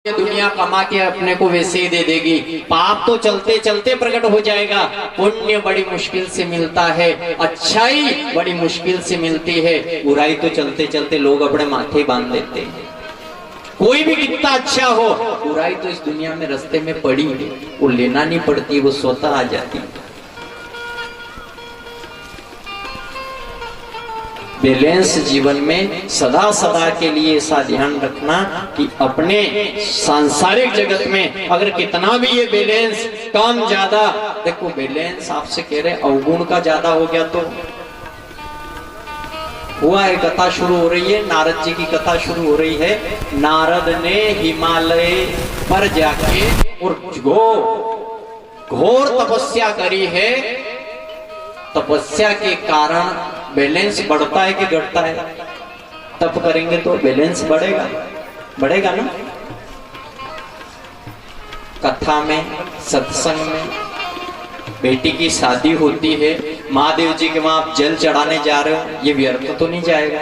ये दुनिया कमा के अपने को वैसे ही दे देगी। पाप तो चलते चलते प्रकट हो जाएगा। पुण्य बड़ी मुश्किल से मिलता है, अच्छाई बड़ी मुश्किल से मिलती है, बुराई तो चलते चलते लोग अपने माथे बांध देते हैं। कोई भी कितना अच्छा हो, बुराई तो इस दुनिया में रास्ते में पड़ी है, वो लेना नहीं पड़ती, वो स्वतः आ जाती है। बैलेंस जीवन में सदा सदा के लिए ऐसा ध्यान रखना कि अपने सांसारिक जगत में अगर कितना भी ये बैलेंस कम ज्यादा, देखो बैलेंस आपसे कह रहे अवगुण का ज्यादा हो गया तो हुआ है। कथा शुरू हो रही है, नारद जी की कथा शुरू हो रही है। नारद ने हिमालय पर जाके और घोर तपस्या करी है। तपस्या के कारण बैलेंस बढ़ता है कि घटता है? तप करेंगे तो बैलेंस बढ़ेगा, बढ़ेगा ना। कथा में, सत्संग में बेटी की शादी होती है, महादेव जी के वहां आप जल चढ़ाने जा रहे हो, ये व्यर्थ तो नहीं जाएगा।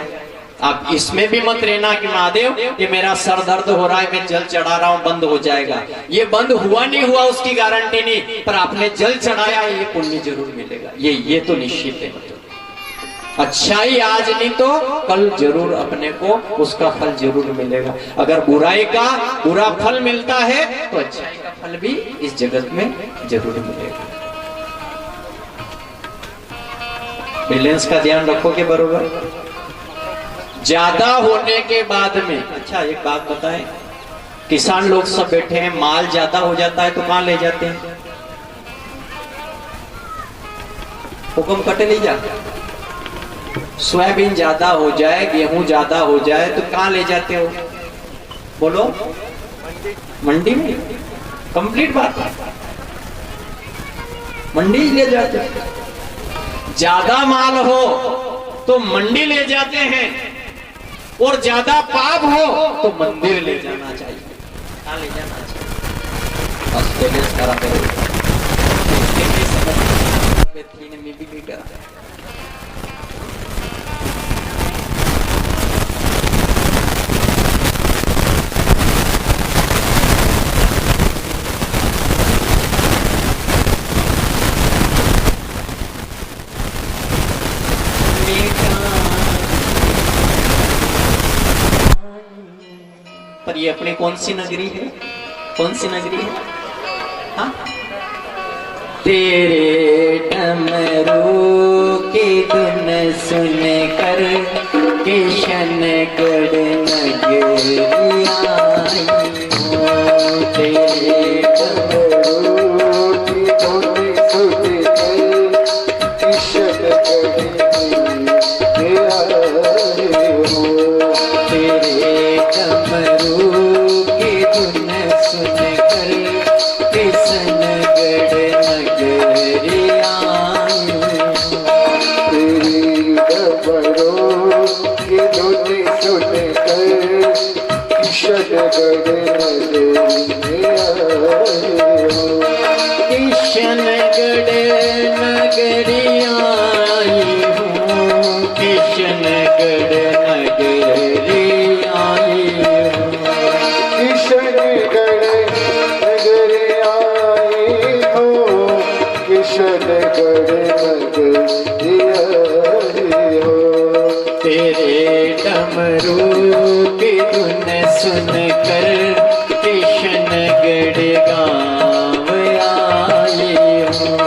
आप इसमें भी मत रहना कि महादेव ये मेरा सर दर्द हो रहा है, मैं जल चढ़ा रहा हूं, बंद हो जाएगा। ये बंद हुआ नहीं हुआ उसकी गारंटी नहीं, पर आपने जल चढ़ाया, ये पुण्य जरूर मिलेगा, ये तो निश्चित है। मतलब अच्छाई आज नहीं तो कल जरूर अपने को उसका फल जरूर मिलेगा। अगर बुराई का बुरा फल मिलता है तो अच्छाई का फल भी इस जगत में जरूर मिलेगा। बैलेंस का ध्यान रखोगे बरोबर। ज्यादा होने के बाद में, अच्छा एक बात बताएं, किसान लोग सब बैठे हैं, माल ज्यादा हो जाता है तो कहां ले जाते हैं? हुक्म कटे नहीं जाता। सोयाबीन ज्यादा हो जाए, गेहूं ज्यादा हो जाए तो कहां ले जाते हो? बोलो, मंडी में। कंप्लीट बात है, मंडी ले जाते हैं। ज्यादा माल हो तो मंडी ले जाते हैं, और ज्यादा पाप हो तो मंदिर ले जाना चाहिए। कहां ले जाना चाहिए? ऑस्ट्रेलिया करा में भी करा। पर ये अपनी कौन सी नगरी है? कौन सी नगरी है? हाँ? तेरे डमरू की धुन सुन कर किशनगढ़ नगरिया आई हूँ। तेरे डमरू की धुन सुन कर किशनगढ़ नगरिया आई हूँ। तेरे डमरू की धुन सुन कर किशनगढ़ नगरिया आई हूँ। तेरी डमरू की धुन सुन कर किशनगढ़ नगरिया आई हूँ। किशनगढ़ नगरिया आई हूँ। किशनगढ़ नगरिया आई हूँ। किशनगढ़ नगरिया आई हूँ। किशनगढ़ नगरिया आई हूँ। तेरे डमरू की धुन सुन कर किशनगढ़ गाँव आई हूँ।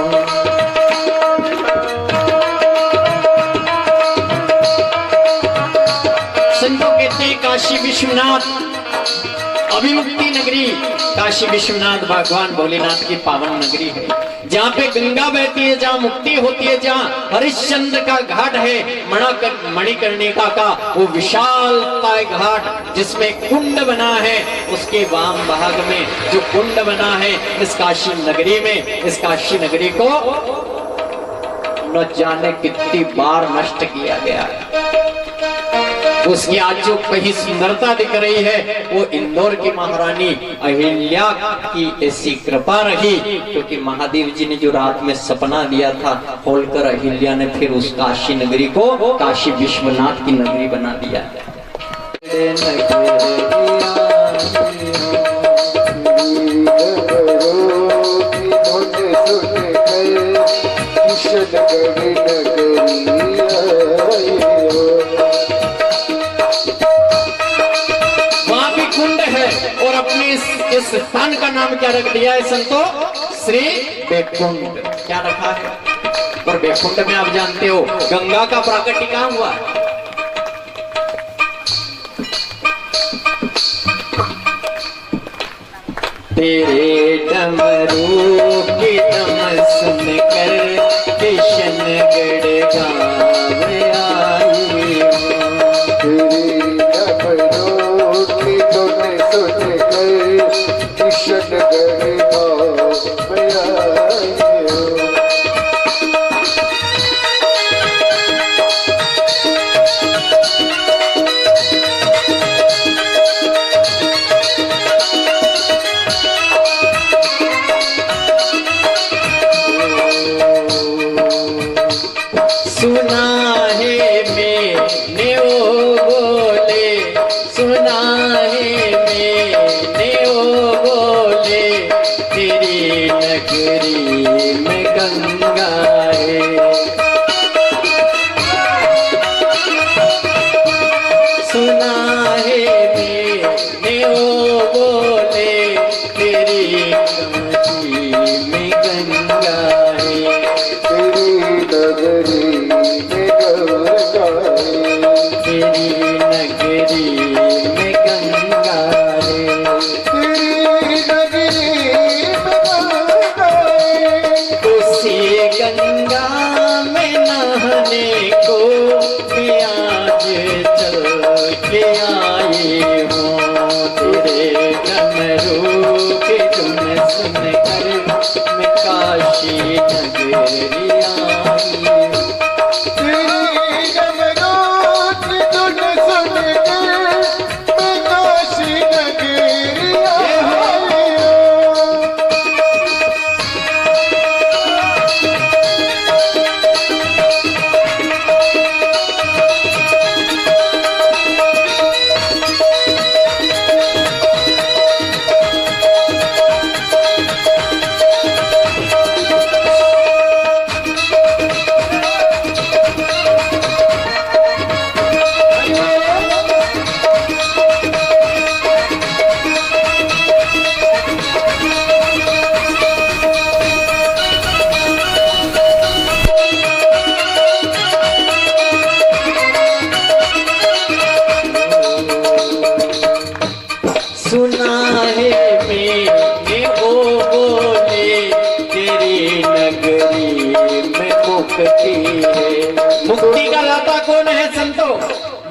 संतों कहते हैं काशी विश्वनाथ अभिमुक्ति नगरी, काशी विश्वनाथ भगवान भोलेनाथ की पावन नगरी है, जहाँ पे गंगा बहती है, जहाँ मुक्ति होती है, जहाँ हरिश्चंद्र का घाट है, मणिकर्णिका का वो विशालकाय घाट जिसमें कुंड बना है, उसके वाम भाग में जो कुंड बना है, इस काशी नगरी में, इस काशी नगरी को न जाने कितनी बार नष्ट किया गया है। उसकी आज जो कहीं सुंदरता दिख रही है वो इंदौर की महारानी अहिल्या की ऐसी कृपा रही, क्योंकि महादेव जी ने जो रात में सपना दिया था खोलकर अहिल्या ने फिर उस काशी नगरी को काशी विश्वनाथ की नगरी बना दिया। और अपने इस स्थान का नाम क्या रख दिया है संतो? श्री बैकुंठ। क्या रखा है? और बैकुंठ में आप जानते हो गंगा का प्राकट्य कहां हुआ है? तेरे डमरू की दम सुन कर किशनगढ़ गाँव आई हूँ। तेरे डमरू की धुन सुन कर किशनगढ़ गाँव आई हूँ। सुना है मैंने वो बोले, सुना है मैंने वो बोले, तेरी नगरी में गंगा है। सुना है मैंने वो बोले, तेरी नगरी में गंगा है। तेरी नगरी में गंगा है। तेरी नगरी में गंगा है। तेरी नगरी में गंगा है। उसी गंगा में नहाने को भी आज चल के आई हूँ। तेरे डमरू की धुन सुन कर मैं काशी नगरी आई हूँ। तेरी डमरू की धुन सुन कर मैं काशी नगरी आई हूँ। सुना है मैंने वो बोले, तेरी नगरी में मुक्ति है। मुक्ति का दाता कौन है संतो?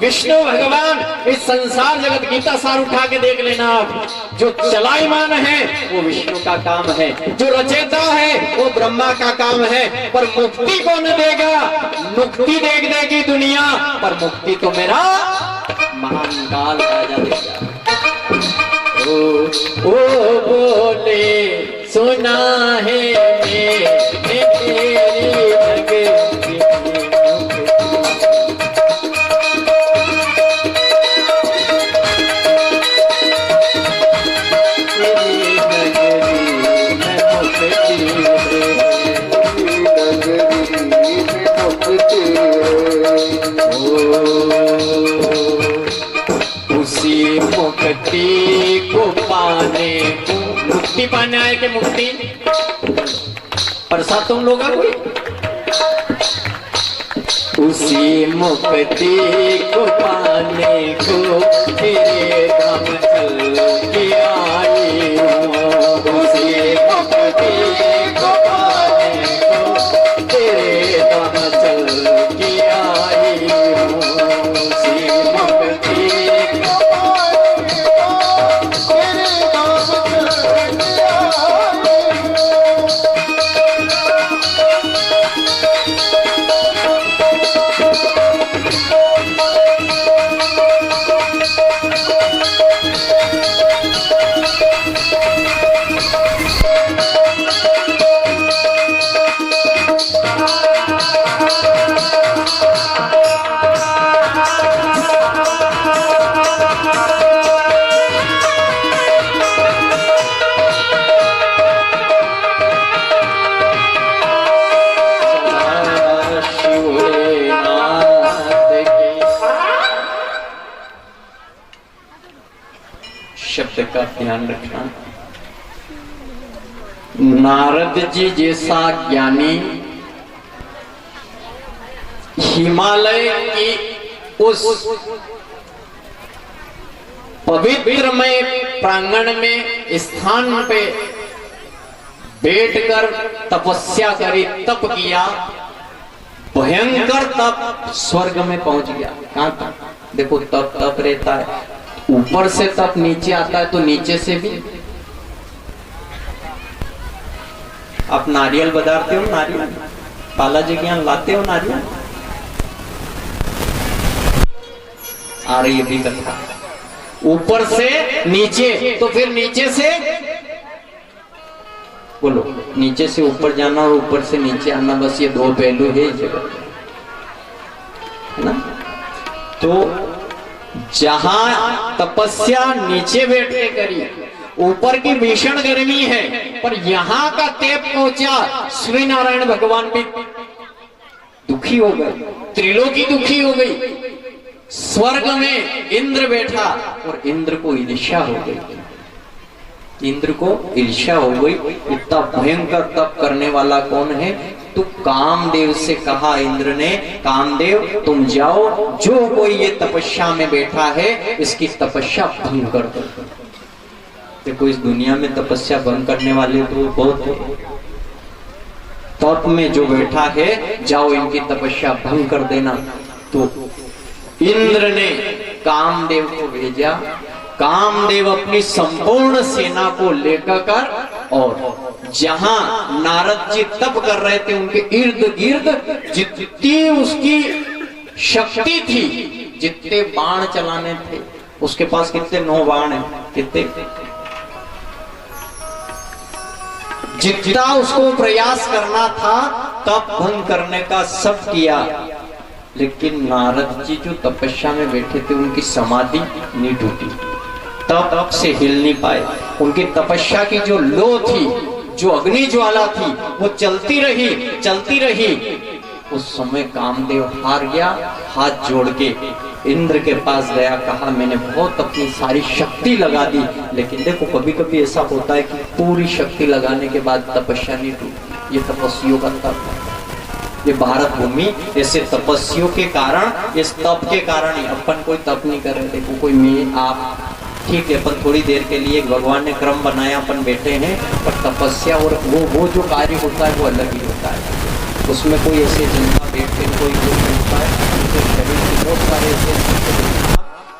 विष्णु भगवान। इस संसार जगत गीता सार उठा के देख लेना आप। जो चलायमान है वो विष्णु का काम है, जो रचयिता है वो ब्रह्मा का काम है। पर मुक्ति कौन देगा? मुक्ति देगी दुनिया, पर मुक्ति तो मेरा महान काल राजा देगा। ओ बोले, सुना है मैंने तेरी नगरी में मुक्ति है। नगरी में मुक्ति है। उसी मुक्ति को पाने को, मुक्ति पाने आए के मुक्ति प्रसाद तुम लोग आओगे। उसी मुक्ति को पाने को तेरे धाम चल के आई हूँ। उसी मुक्ति को पाने को तेरे धाम चल के आई हूँ। उसी मुक्ति को तेरे नाम चल के आई हूँ। ध्यान रखना, नारद जी जैसा ज्ञानी हिमालय की उस पवित्रमय प्रांगण में स्थान पे बैठकर तपस्या करी, तप किया, भयंकर तप, स्वर्ग में पहुंच गया। कहां तक? देखो तप तप रहता है, ऊपर से तप नीचे आता है तो नीचे से भी। आप नारियल बधारते हो, नारियल बालाजी के यहाँ लाते हो नारियल, आ रही है भी कथा, ऊपर से नीचे, तो फिर नीचे से बोलो, नीचे से ऊपर जाना और ऊपर से नीचे आना, बस ये दो पहलू है इस जगत में ना। तो जहां तपस्या नीचे बैठ के करी, ऊपर की भीषण गर्मी है, पर यहां का तेप पहुंचा, श्री नारायण भगवान भी दुखी हो गए, त्रिलोकी दुखी हो गई। स्वर्ग में इंद्र बैठा और इंद्र को ईर्ष्या हो गई, इंद्र को ईर्ष्या हो गई, इतना भयंकर तप करने वाला कौन है? तो कामदेव से कहा इंद्र ने, कामदेव तुम जाओ, जो कोई ये तपस्या में बैठा है इसकी तपस्या भंग कर दो। देखो इस दुनिया में तपस्या भंग करने वाले तो बहुत है, तप में जो बैठा है जाओ इनकी तपस्या भंग कर देना। तो इंद्र ने कामदेव को भेजा, कामदेव अपनी संपूर्ण सेना को लेकर और जहां नारद जी तप कर रहे थे उनके इर्द गिर्द जितनी उसकी शक्ति थी, जितने बाण चलाने थे, उसके पास कितने 9 बाण हैं, कितने, जितना उसको प्रयास करना था तप भंग करने का सब किया, लेकिन नारद जी जो तपस्या में बैठे थे उनकी समाधि नहीं टूटी, तप से हिल नहीं पाए। उनकी तपस्या की जो लो थी, जो अग्नि ज्वाला थी, वो चलती रही चलती रही। उस समय कामदेव हार गया, हाथ जोड़ के इंद्र के पास गया, कहा मैंने बहुत अपनी सारी शक्ति लगा दी, लेकिन देखो कभी कभी ऐसा होता है कि पूरी शक्ति लगाने के बाद तपस्या नहीं टूटती। ये तपस्वियों का तप है, ये भारत भूमि ऐसे तपस्वियों के कारण, इस तप के कारण ही अपन कोई तप नहीं कर रहे। देखो कोई मैं आप ठीक है, अपन थोड़ी देर के लिए भगवान ने क्रम बनाया, अपन बैठे हैं, पर तपस्या और वो जो कार्य होता है वो अलग ही होता है। उसमें कोई ऐसे जिनका बैठ के कोई होता है, उनके शरीर के बहुत सारे ऐसे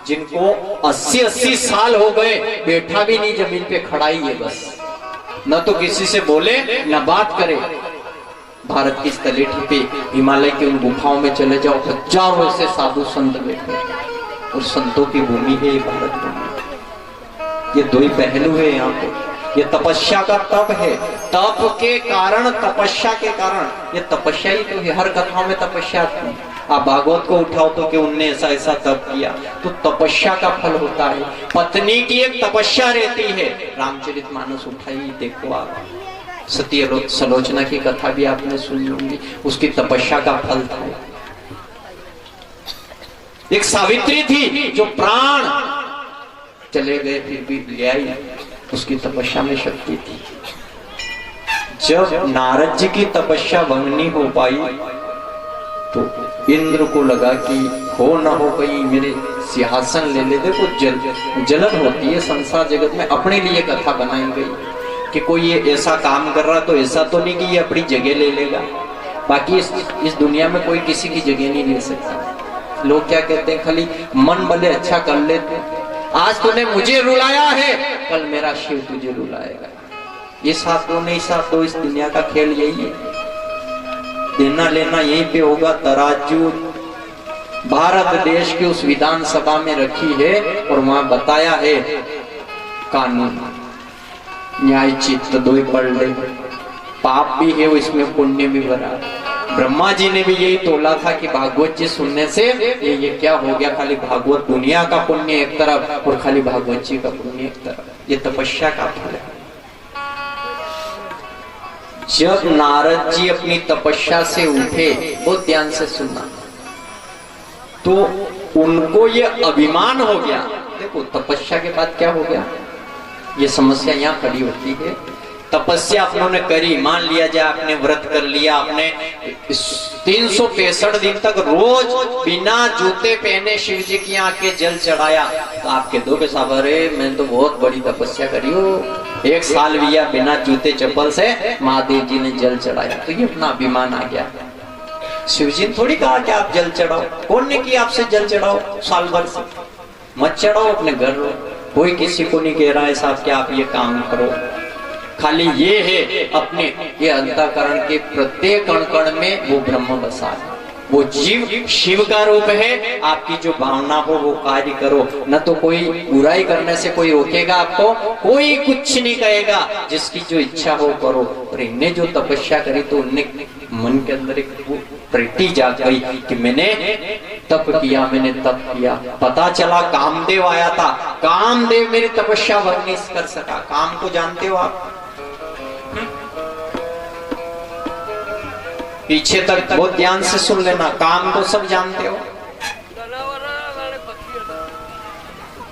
जिनको 80-80 साल हो गए, बैठा भी नहीं, जमीन पे खड़ा ही है बस, न तो किसी से बोले न बात करे। भारत की तलेठी पे हिमालय के उन गुफाओं में चले जाओ, हजारों ऐसे साधु संत बैठे, और संतों की भूमि है भारत भूमि। ये दो ही पहलू है यहाँ पे, ये तपस्या का तप है, तप के कारण, तपस्या के कारण, ये तपस्या ही तो है। हर कथाओं में तपस्या थी, आप भागवत को उठाओ तो कि उनने ऐसा ऐसा तप किया, तो तपस्या का फल होता है। पत्नी की एक तपस्या रहती है, रामचरितमानस उठाइए देखो आप, सती सलोचना की कथा भी आपने सुनी होगी, उसकी तपस्या का फल था। एक सावित्री थी जो प्राण चले गए फिर भी ले आई, उसकी तपस्या में शक्ति थी। जब नारद जी की तपस्या भंग नहीं हो पाई तो इंद्र को लगा कि हो ना हो कहीं मेरे सिंहासन ले ले। देखो जलन होती है संसार जगत में, अपने लिए कथा बनाई गई कि कोई ये ऐसा काम कर रहा, तो ऐसा तो नहीं कि ये अपनी जगह ले लेगा। बाकी इस दुनिया में कोई किसी की जगह नहीं ले सकता। लोग क्या कहते हैं, खाली मन भले अच्छा कर लेते, आज तूने मुझे रुलाया है, कल मेरा शिव तुझे रुलाएगा। ये साथ दो नहीं साथ दो, इस दुनिया का खेल यही है, देना लेना यहीं पे होगा। तराजू भारत देश की उस विधानसभा में रखी है और वहां बताया है कानून, न्याय चित्त दो ही पढ़ ले, पाप भी है वो, इसमें पुण्य भी भरा। ब्रह्मा जी ने भी यही तोला था कि भागवत जी सुनने से ये क्या हो गया, खाली भागवत दुनिया का पुण्य एक तरफ और खाली भागवत जी का पुण्य एक तरफ। ये तपस्या का फल है। जब नारद जी अपनी तपस्या से उठे, बहुत ध्यान से सुनना, तो उनको ये अभिमान हो गया। देखो तपस्या के बाद क्या हो गया, ये समस्या यहाँ खड़ी होती है। तपस्या अपनों ने करी, मान लिया जाए आपने व्रत कर लिया, आपने 365 दिन तक रोज बिना जूते पहने शिव जी की आके जल चढ़ाया, तो आपके दो के साहब, अरे मैं तो बहुत बड़ी तपस्या करी हो, 1 साल भी बिना जूते चप्पल से महादेव जी ने जल चढ़ाया, तो ये अपना अभिमान आ गया। शिव जी ने थोड़ी कहा कि आप जल चढ़ाओ, कौन ने किया आपसे जल चढ़ाओ, साल भर से मत चढ़ाओ, अपने घर रहो, कोई किसी को नहीं कह रहा है साहब कि आप ये काम करो। खाली ये है अपने ये अंतःकरण के प्रत्येक कण कण में वो ब्रह्म बसा है, वो जीव शिव का रूप है। आपकी जो भावना हो वो कार्य करो, न तो कोई बुराई करने से कोई रोकेगा आपको, कोई कुछ नहीं कहेगा, जिसकी जो इच्छा हो करो। और इनने जो तपस्या करी तो उनने मन के अंदर एक वो प्रीति जाग गई कि मैंने तप किया, मैंने तप किया। पता चला कामदेव आया था, कामदेव मेरी तपस्या भंग नहीं कर सका। काम को जानते हो आप, पीछे तक बहुत ध्यान से सुन लेना, काम को सब जानते हो।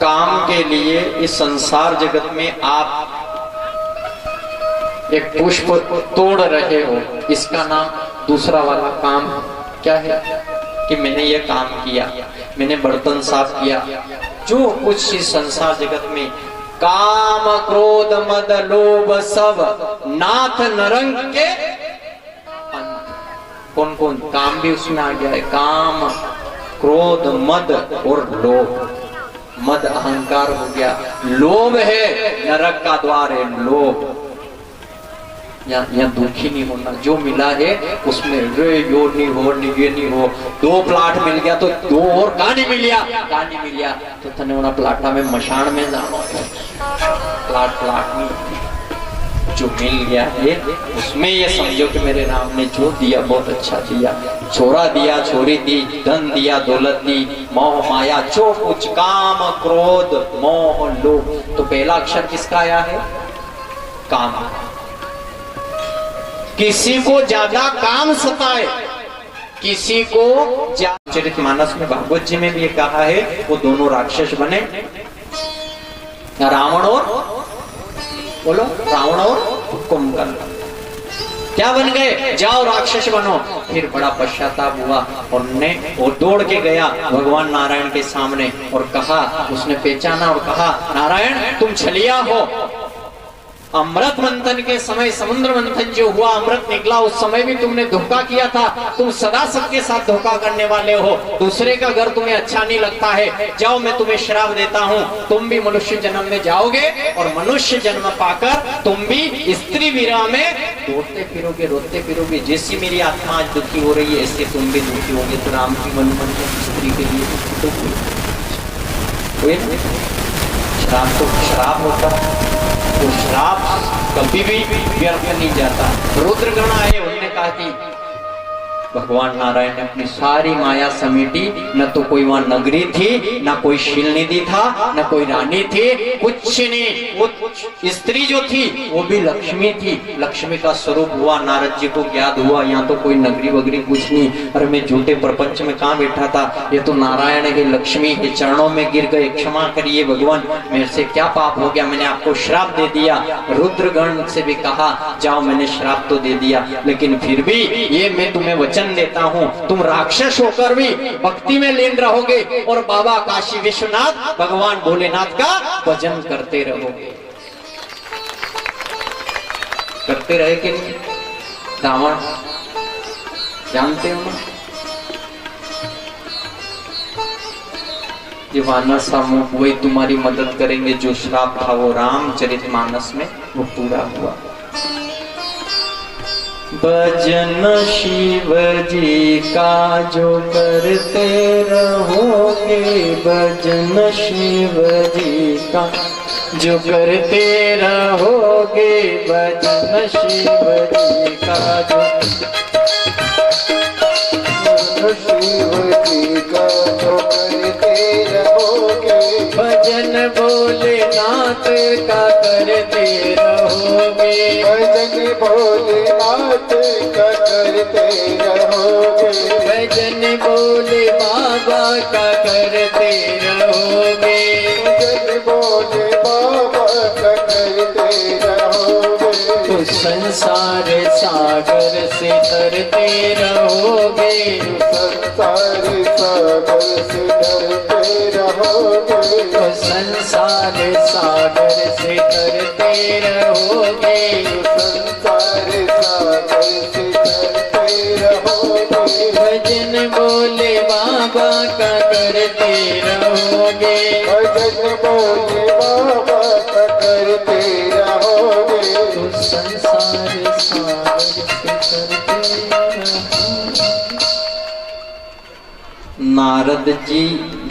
काम के लिए इस संसार जगत में आप एक पुष्प तोड़ रहे हो, इसका नाम दूसरा वाला काम क्या है कि मैंने ये काम किया, मैंने बर्तन साफ किया। जो कुछ इस संसार जगत में काम क्रोध मद लोभ सब नाथ नरंग के, कौन कौन काम भी उसमें आ गया है, काम क्रोध मद और लोभ। मद अहंकार हो गया, लोभ है नरक का द्वार है, लोभ। यहाँ दुखी नहीं होना, जो मिला है उसमें रे यो नहीं हो, ये नहीं हो। 2 प्लाट मिल गया तो 2 और कहानी मिलिया, कहानी मिलिया तो तने उना प्लाटा में मशान में जाना, प्लाट नहीं, जो मिल गया है उसमें ये समझो कि मेरे राम ने जो दिया बहुत अच्छा दिया। छोरा दिया, छोरी दी, धन दिया, दौलत दी, मोह माया जो कुछ, काम क्रोध मोह लोभ। तो पहला अक्षर किसका आया है, काम। किसी को ज्यादा काम सताए, किसी को चरितमानस में भागवत जी में भी ये कहा है, वो दोनों राक्षस बने, रावण और बोलो, रावण और कुंभकर्ण। क्या बन गए, जाओ राक्षस बनो। फिर बड़ा पश्चाताप हुआ और वो दौड़ के गया भगवान नारायण के सामने और कहा, उसने पहचाना और कहा, नारायण तुम छलिया हो। अमृत मंथन के समय, समुद्र मंथन जो हुआ, अमृत निकला, उस समय भी तुमने धोखा किया था। तुम सदा सबके साथ धोखा करने वाले हो, दूसरे का घर तुम्हें अच्छा नहीं लगता है। जाओ मैं तुम्हें श्राप देता हूँ, तुम भी मनुष्य जन्म में जाओगे और मनुष्य जन्म पाकर तुम भी स्त्री विरह में दौड़ते फिरोगे, रोते फिरोगे। जैसी मेरी आत्मा आज दुखी हो रही है, ऐसे तुम भी दुखी होगे। तो राम की मन स्त्री के लिए श्राप तो श्राप होता, तो श्राप कभी भी व्यर्थ नहीं जाता। रुद्रगण आए, उन्होंने कहा कि भगवान नारायण ने अपनी सारी माया समेटी, न तो कोई वहां नगरी थी, न कोई शीलनिधि था, न कोई रानी थी, कुछ नहीं। वो स्त्री जो थी वो भी लक्ष्मी थी, लक्ष्मी का स्वरूप हुआ। नारद जी को याद हुआ, यहाँ तो कोई नगरी वगरी कुछ नहीं, अरे मैं झूठे प्रपंच में कहाँ बैठा था, ये तो नारायण के लक्ष्मी के चरणों में गिर गए, क्षमा करिए भगवान, मेरे से क्या पाप हो गया, मैंने आपको श्राप दे दिया। रुद्रगण से भी कहा, जाओ मैंने श्राप तो दे दिया, लेकिन फिर भी ये मैं तुम्हें वचन देता हूँ, तुम राक्षस होकर भी भक्ति में लीन रहोगे और बाबा काशी विश्वनाथ भगवान भोलेनाथ का भजन करते रहोगे। करते रहे कि नहीं? रावण जानते हो ना, ये वानर समूह वही तुम्हारी मदद करेंगे। जो श्राप था वो रामचरितमानस में वो पूरा हुआ। भजन शिव जी का जो करते रहोगे, भजन शिव जी का जो करते रहोगे, भजन शिव जी का जो शिव जी का जो करते रहोगे, भजन भोलेनाथ का करते रहोगे, भजन भोलेनाथ का करते रहोगे, भजन भोले बाबा का करते रहोगे, भजन भोले बाबा का संसार सागर से तरते रहोगे, संसार सागर से तरते रहोगे, तो संसार सागर से तरते रहोगे, संसार सागर से तरते रहोगे, भजन बोले बाबा का करते रहोगे, भजन बोले बाबा का करते रहोगे, तो संसार सागर से तरते रहोगे। नारद जी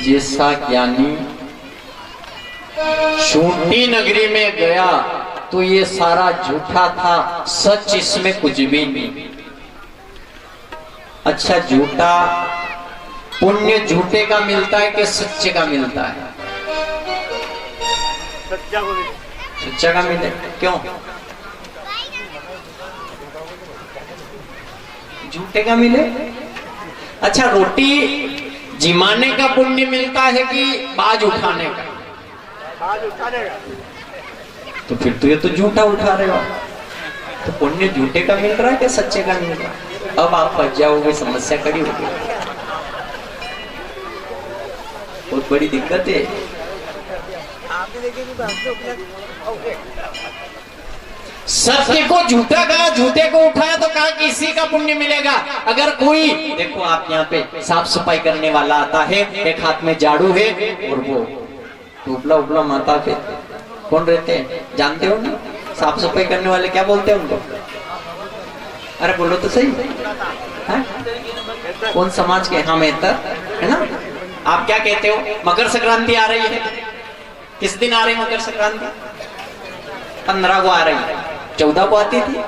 जैसा ज्ञानी शूंठी नगरी में गया तो ये सारा झूठा था, सच इसमें कुछ भी नहीं। अच्छा, झूठा पुण्य झूठे का मिलता है कि सच्चे का मिलता है? सच्चा का मिले। क्यों? झूठे का मिले। अच्छा, रोटी जिमाने का पुण्य मिलता है कि बाज उठाने का? तो फिर तो ये तो झूठा उठा रहे हो। तो पुण्य झूठे का मिल रहा है कि सच्चे का मिल रहा है? अब आप फंस जाओगे, समस्या खड़ी होगी, बहुत बड़ी दिक्कत है। सत्य को झूठा कहा, झूठे को उठाया तो कहा कि इसी का पुण्य मिलेगा। अगर कोई, देखो आप यहाँ पे साफ सफाई करने वाला आता है, एक हाथ में झाड़ू है और वो उबला उबला माथा पे कौन रहते हैं जानते हो ना? साफ सफाई करने वाले क्या बोलते हैं उनको? अरे बोलो तो सही है? कौन समाज के? हाँ, मेहतर है ना। आप क्या कहते हो? मकर संक्रांति आ रही है, किस दिन आ रही मकर संक्रांति? 15 को आ रही है, 14 को आती थी।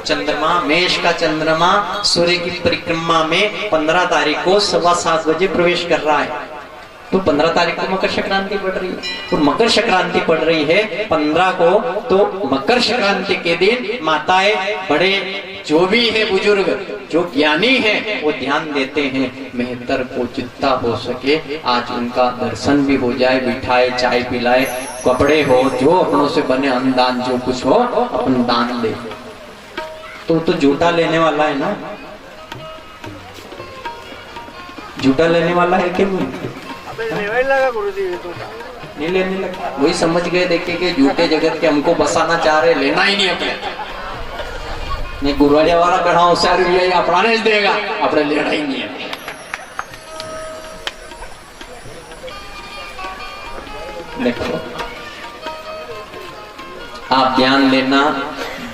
चंद्रमा, मेष का चंद्रमा सूर्य की परिक्रमा में 15 तारीख को 7:15 बजे प्रवेश कर रहा है, तो 15 तारीख को मकर संक्रांति पड़ रही है। और मकर संक्रांति पड़ रही है 15 को, तो मकर संक्रांति के दिन माताएं, बड़े जो भी है, बुजुर्ग जो ज्ञानी है, वो ध्यान देते हैं मेहतर को जितना हो सके आज उनका दर्शन भी हो जाए, बिठाए, चाय पिलाए, कपड़े हो, जो अपनों से बने अनुदान जो कुछ हो अपन दान दे। तो झूठा लेने वाला है ना? झूठा लेने वाला है कि नहीं? नहीं लेने लगा। वही समझ गए, देखे कि झूठे जगत के हमको बसाना चाह रहे, लेना ही नहीं अपने। नहीं, गुरुवारिया वाला कढ़ा होशियार भी है, अपना नहीं देगा, अपने लेना ही नहीं है। देखो, आप ध्यान देना,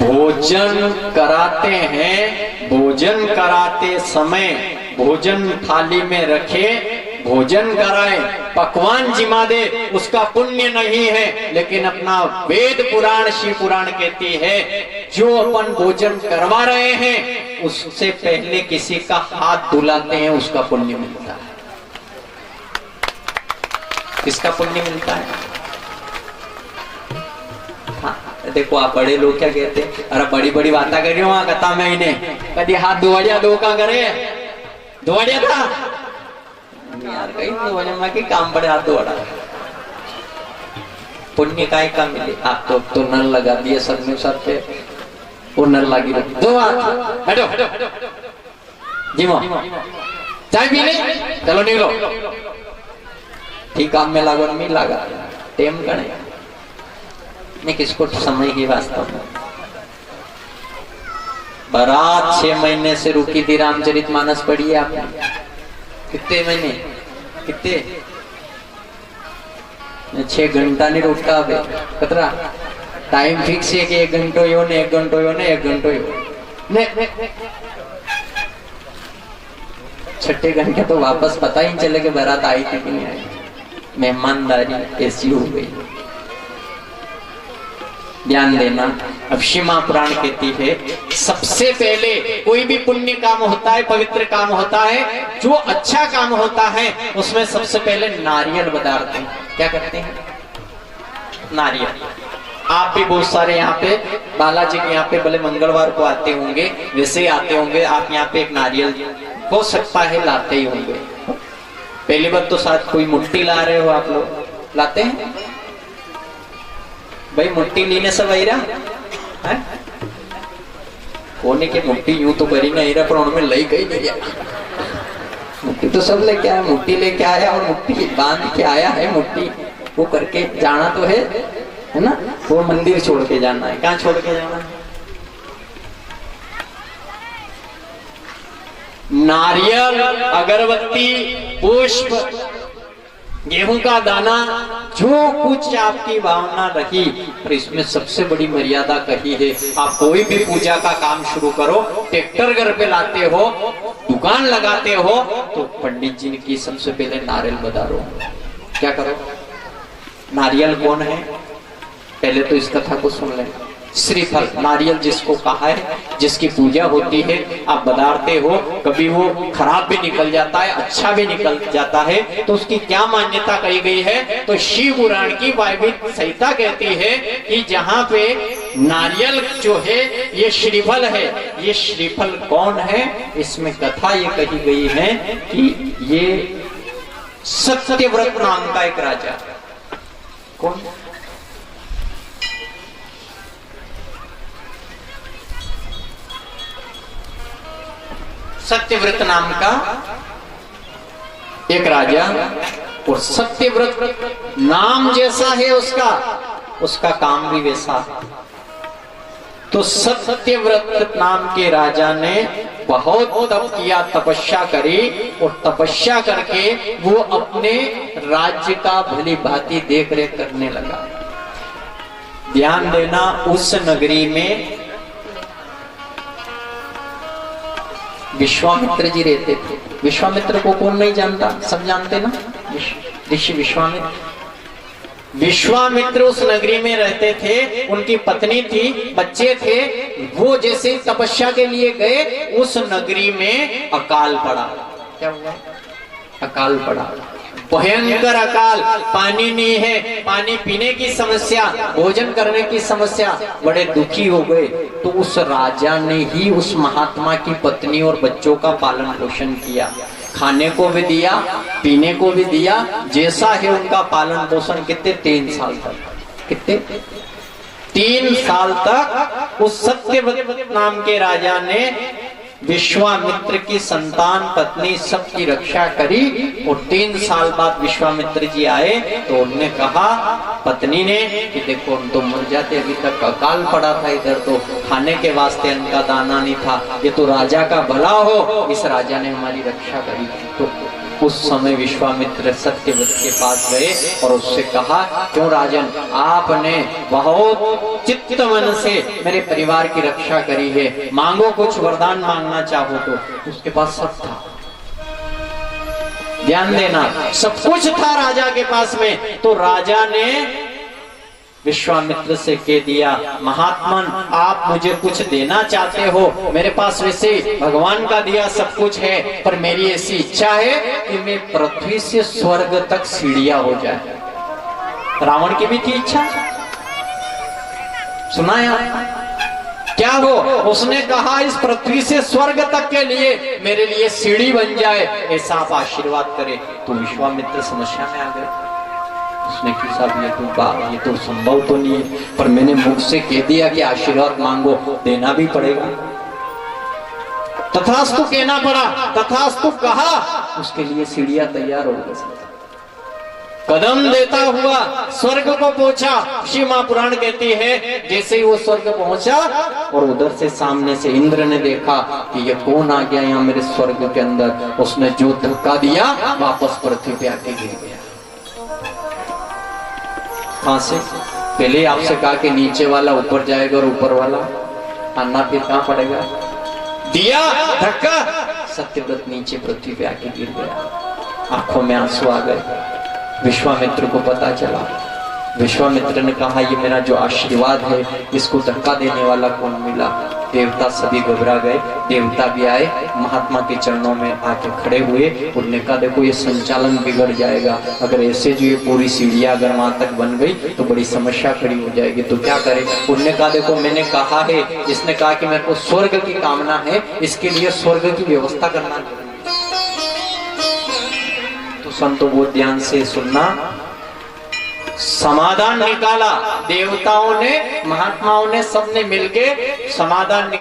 भोजन कराते हैं, भोजन कराते समय भोजन थाली में रखे, भोजन कराए, पकवान जिमा दे, उसका पुण्य नहीं है। लेकिन अपना वेद पुराण, शिव पुराण कहती है, जो अपन भोजन करवा रहे हैं उससे पहले किसी का हाथ धुलाते हैं, उसका पुण्य मिलता है। किसका पुण्य मिलता है? हाँ, देखो आप बड़े लोग क्या कहते हैं, अरे बड़ी बड़ी बातें कर रही हो, कथा में इन्हें कभी हाथ धुआड़िया दो का करे, धुआड़िया था यार, कहीं धुआड़िया माँ के काम पड़े, हाथ धुआड़ा। पुण्य काय का मिले? आप तो नल लगा दिए सर में, सर पे वो नल लगी रही, दो हाथ हटो जी माँ, चाय पीने चलो निकलो, ठीक काम में लागो नहीं लगा, टेम करे नहीं, किसको समय की वास्तव में। बारात 6 महीने से रुकी थी, रामचरितमानस पढ़ी है आपने? कितने महीने? कितने? 6 घंटा नहीं रुकता अब, कतरा टाइम फिक्स है कि 1 घंटो यो ने 1 घंटो यो ने 1 घंटो यो ने, छठे घंटे तो वापस पता ही चले कि बारात आई थी कि नहीं आई। मेहमानदारी ऐसी हो गई। ध्यान देना, अब शिमा पुराण कहती है सबसे पहले कोई भी पुण्य काम होता है, पवित्र काम होता है, जो अच्छा काम होता है उसमें सबसे पहले नारियल बधाते हैं। क्या करते हैं? नारियल। आप भी बहुत सारे यहाँ पे बालाजी के यहाँ पे भले मंगलवार को आते होंगे, वैसे ही आते होंगे, आप यहाँ पे एक नारियल हो सकता है लाते ही होंगे। पहली बात तो शायद कोई मुट्ठी ला रहे हो आप लोग, लाते हैं भाई मुट्ठी लीने सब आई रहा कोने के मुट्ठी यूं तो करी नहीं रहा पर उनमें लई गई नहीं मुट्ठी तो सब लेके आया, मुट्ठी लेके आया और मुट्ठी बांध के आया है, मुट्ठी वो करके जाना तो है ना। वो मंदिर छोड़ के जाना है, कहाँ छोड़ के जाना है? नारियल, अगरबत्ती, पुष्प, गेहूं का दाना, जो कुछ आपकी भावना रही, पर इसमें सबसे बड़ी मर्यादा कही है। आप कोई भी पूजा का काम शुरू करो, ट्रैक्टर घर पे लाते हो, दुकान लगाते हो, तो पंडित जी की सबसे पहले नारियल बधारो। क्या करो? नारियल कौन है? पहले तो इस कथा को सुन लें। श्रीफल, नारियल जिसको कहा है, जिसकी पूजा होती है, आप बधारते हो, कभी वो खराब भी निकल जाता है, अच्छा भी निकल जाता है, तो उसकी क्या मान्यता कही गई है? तो शिव पुराण की वायव्य संहिता कहती है कि जहाँ पे नारियल जो है ये श्रीफल है। ये श्रीफल कौन है? इसमें कथा ये कही गई है कि ये सत्यव्रत नाम का एक राजा। कौन? सत्यव्रत नाम का एक राजा, और सत्यव्रत नाम जैसा है उसका काम भी वैसा। तो सत्यव्रत नाम के राजा ने बहुत तप किया, तपस्या करी, और तपस्या करके वो अपने राज्य का भली भांति देख रेख करने लगा। ध्यान देना, उस नगरी में विश्वामित्र जी रहते थे। विश्वामित्र को कौन नहीं जानता? सब जानते ना, ऋषि विश्वामित्र। विश्वामित्र उस नगरी में रहते थे, उनकी पत्नी थी, बच्चे थे। वो जैसे तपस्या के लिए गए, उस नगरी में अकाल पड़ा। क्या हुआ? अकाल पड़ा, भयंकर अकाल। पानी नहीं है, पानी पीने की समस्या, भोजन करने की समस्या, बड़े दुखी हो गए। तो उस राजा ने ही उस महात्मा की पत्नी और बच्चों का पालन पोषण किया, खाने को भी दिया, पीने को भी दिया, जैसा है उनका पालन पोषण। कितने? 3 साल तक। कितने? 3 साल तक उस सत्यव्रत नाम के राजा ने विश्वामित्र की संतान, पत्नी, सबकी रक्षा करी। और 3 साल बाद विश्वामित्र जी आए तो उन्होंने कहा पत्नी ने कि देखो हम तो मर जाते, अभी तक अकाल पड़ा था, इधर तो खाने के वास्ते अन्न का दाना नहीं था, ये तो राजा का भला हो, इस राजा ने हमारी रक्षा करी। तो उस समय विश्वामित्र सत्यव्रत के पास गए और उससे कहा, क्यों राजन, आपने बहुत चित्त मन से मेरे परिवार की रक्षा करी है, मांगो कुछ, वरदान मांगना चाहो तो। उसके पास सब था, ध्यान देना, सब कुछ था राजा के पास में। तो राजा ने विश्वामित्र से कह दिया, महात्मन आप मुझे कुछ देना चाहते हो, मेरे पास वैसे भगवान का दिया सब कुछ है, पर मेरी ऐसी इच्छा है कि मैं पृथ्वी से स्वर्ग तक सीढ़ियां हो जाए। रावण की भी थी इच्छा, सुना यार? क्या हो? उसने कहा इस पृथ्वी से स्वर्ग तक के लिए मेरे लिए सीढ़ी बन जाए, ऐसा आप आशीर्वाद करें। तो विश्वामित्र समस्या में आ गए। उसने कि साहब ये तो संभव तो नहीं है, पर मैंने मुख से कह दिया कि आशीर्वाद मांगो, देना भी पड़ेगा। तथास्तु कहना पड़ा, तथास्तु कहा, उसके लिए सीढ़ियां तैयार हो गई। कदम देता हुआ स्वर्ग को पहुंचा। शिव महापुराण कहती है जैसे ही वो स्वर्ग पहुंचा और उधर से सामने से इंद्र ने देखा कि ये कौन आ गया यहाँ मेरे स्वर्ग के अंदर, उसने जो धक्का दिया वापस पृथ्वी पे आके गिर गया। कहां से? पहले आपसे कहा कि नीचे वाला ऊपर जाएगा और ऊपर वाला आना, फिर कहां पड़ेगा? दिया धक्का, सत्यव्रत नीचे पृथ्वी पे आके गिर गया। आंखों में आंसू आ गए। विश्वामित्र को पता चला। विश्वामित्र ने कहा ये मेरा जो आशीर्वाद है इसको धक्का देने वाला कौन मिला? देवता सभी घबरा गए। देवता भी आए, महात्मा के चरणों में आके खड़े हुए। उन्होंने कहा देखो ये संचालन बिगड़ जाएगा, अगर ऐसे जो ये पूरी सीढ़ियां अगर वहां तक बन गई तो बड़ी समस्या खड़ी हो जाएगी, तो क्या करें? उन्होंने कहा देखो मैंने कहा है, जिसने कहा कि मेरे को स्वर्ग की कामना है, इसके लिए स्वर्ग की व्यवस्था करना। तो संतो वो ध्यान से सुनना, समाधान निकाला। देवताओं ने, महात्माओं ने, सबने मिलके समाधान